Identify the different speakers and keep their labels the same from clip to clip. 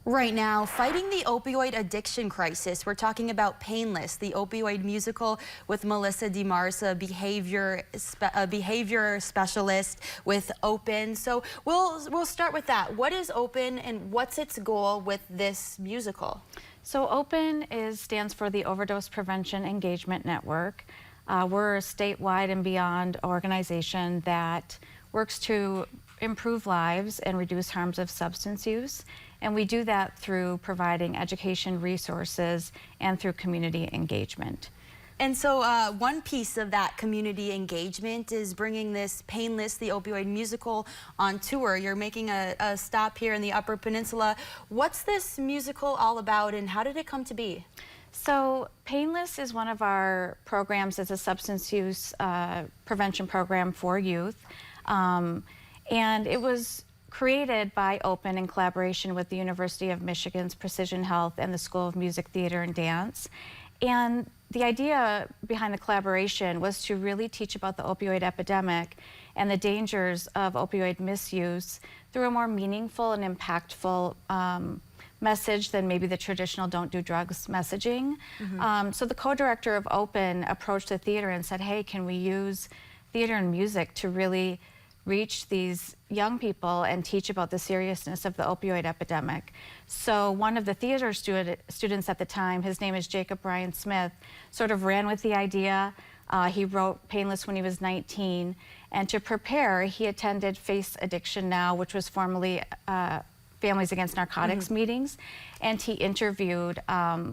Speaker 1: Right now, fighting the opioid addiction crisis. We're talking about Painless, the opioid musical with Melissa DeMarse, a behavior specialist with Open. So we'll start with that. What is Open and what's its goal with this musical?
Speaker 2: So Open stands for the Overdose Prevention Engagement Network. We're a statewide and beyond organization that works to improve lives and reduce harms of substance use. And we do that through providing education resources and through community engagement.
Speaker 1: And so one piece of that community engagement is bringing this Painless, the opioid musical, on tour. You're making a stop here in the Upper Peninsula. What's this musical all about and how did it come to be?
Speaker 2: So Painless is one of our programs as a substance use prevention program for youth. And it was created by Open in collaboration with the University of Michigan's Precision Health and the School of Music, Theater, and Dance. And the idea behind the collaboration was to really teach about the opioid epidemic and the dangers of opioid misuse through a more meaningful and impactful message than maybe the traditional don't do drugs messaging. So the co-director of Open approached the theater and said, hey, can we use theater and music to really reach these young people and teach about the seriousness of the opioid epidemic. So one of the theater students at the time, his name is Jacob Bryan Smith, sort of ran with the idea. He wrote Painless when he was 19, and to prepare, he attended Face Addiction Now, which was formerly Families Against Narcotics meetings, and he interviewed,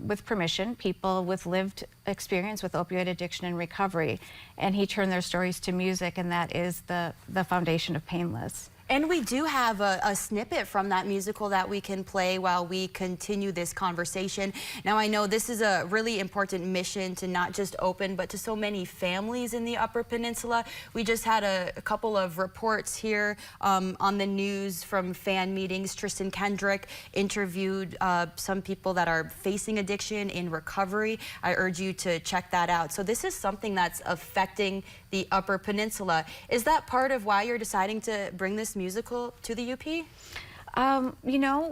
Speaker 2: with permission, people with lived experience with opioid addiction and recovery, and he turned their stories to music, and that is the foundation of Painless.
Speaker 1: And we do have a snippet from that musical that we can play while we continue this conversation. Now, I know this is a really important mission to not just Open, but to so many families in the Upper Peninsula. We just had a couple of reports here on the news from fan meetings. Tristan Kendrick interviewed some people that are facing addiction in recovery. I urge you to check that out. So this is something that's affecting the Upper Peninsula. Is that part of why you're deciding to bring this musical to the UP?
Speaker 2: You know,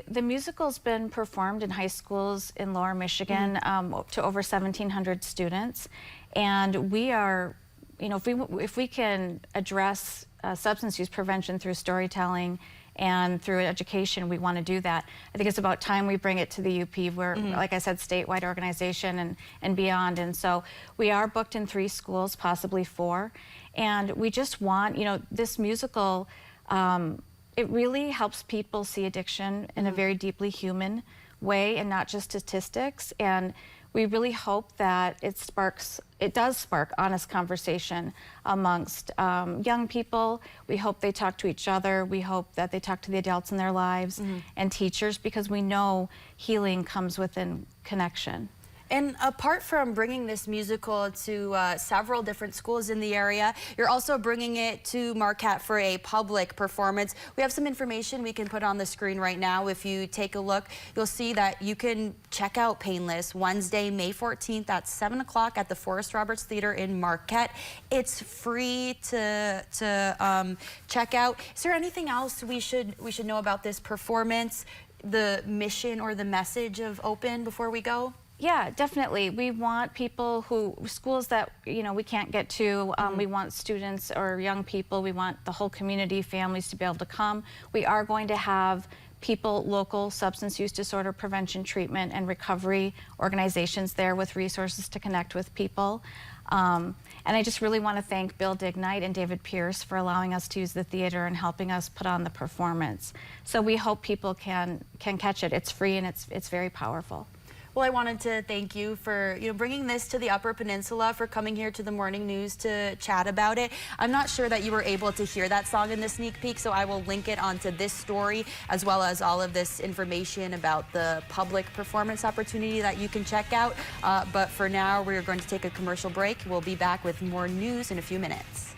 Speaker 2: the musical's been performed in high schools in Lower Michigan to over 1,700 students, and we are, you know, if we can address substance use prevention through storytelling and through education, we want to do that. I think it's about time we bring it to the UP. We're, like I said, statewide organization and beyond. And so we are booked in 3 schools, possibly 4. And we just want, you know, this musical, it really helps people see addiction in a very deeply human way and not just statistics. And we really hope that it does spark honest conversation amongst young people. We hope they talk to each other. We hope that they talk to the adults in their lives and teachers, because we know healing comes within connection.
Speaker 1: And apart from bringing this musical to several different schools in the area, you're also bringing it to Marquette for a public performance. We have some information we can put on the screen right now. If you take a look, you'll see that you can check out Painless Wednesday, May 14th at 7 o'clock at the Forrest Roberts Theater in Marquette. It's free to check out. Is there anything else we should know about this performance, the mission or the message of Open before we go?
Speaker 2: Yeah, definitely. We want people schools that, you know, we can't get to, we want students or young people, we want the whole community, families to be able to come. We are going to have local substance use disorder prevention, treatment, and recovery organizations there with resources to connect with people. And I just really want to thank Bill Dignight and David Pierce for allowing us to use the theater and helping us put on the performance. So we hope people can catch it. It's free and it's very powerful.
Speaker 1: Well, I wanted to thank you for bringing this to the Upper Peninsula, for coming here to the Morning News to chat about it. I'm not sure that you were able to hear that song in the sneak peek, so I will link it onto this story, as well as all of this information about the public performance opportunity that you can check out. But for now, we're going to take a commercial break. We'll be back with more news in a few minutes.